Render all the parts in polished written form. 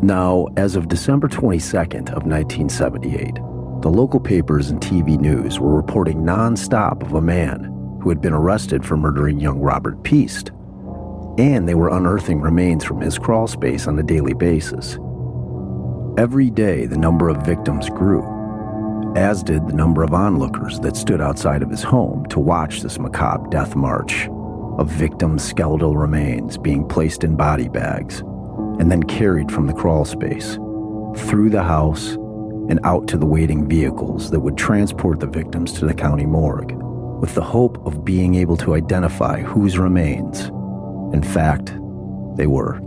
Now, as of December 22nd of 1978, the local papers and TV news were reporting nonstop of a man who had been arrested for murdering young Robert Piest, and they were unearthing remains from his crawl space on a daily basis. Every day, the number of victims grew, as did the number of onlookers that stood outside of his home to watch this macabre death march of victims' skeletal remains being placed in body bags and then carried from the crawl space through the house and out to the waiting vehicles that would transport the victims to the county morgue, with the hope of being able to identify whose remains, in fact, they were.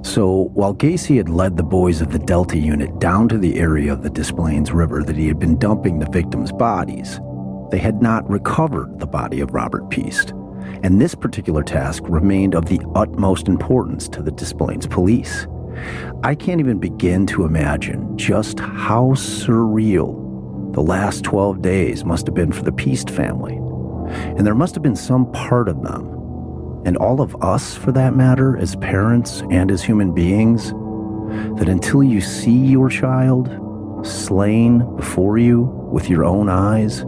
So while Gacy had led the boys of the Delta Unit down to the area of the Des Plaines River that he had been dumping the victims' bodies, they had not recovered the body of Robert Piest, and this particular task remained of the utmost importance to the Des Plaines police. I can't even begin to imagine just how surreal the last 12 days must have been for the Piest family. And there must have been some part of them, and all of us for that matter, as parents and as human beings, that until you see your child slain before you with your own eyes,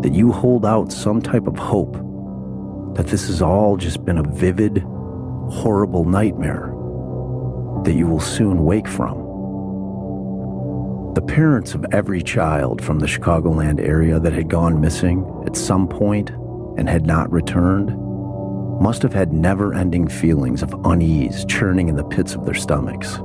that you hold out some type of hope that this has all just been a vivid, horrible nightmare that you will soon wake from. The parents of every child from the Chicagoland area that had gone missing at some point and had not returned must have had never-ending feelings of unease churning in the pits of their stomachs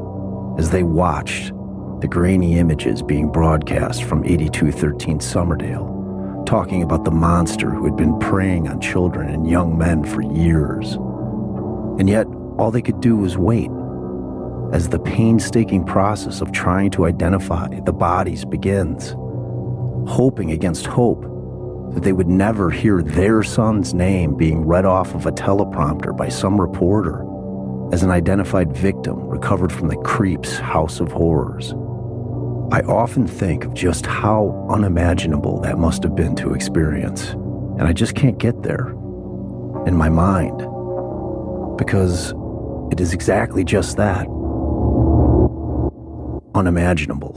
as they watched the grainy images being broadcast from 8213 Summerdale, talking about the monster who had been preying on children and young men for years. And yet, all they could do was wait as the painstaking process of trying to identify the bodies begins, hoping against hope that they would never hear their son's name being read off of a teleprompter by some reporter as an identified victim recovered from the creep's house of horrors. I often think of just how unimaginable that must have been to experience, and I just can't get there in my mind, because it is exactly just that, unimaginable.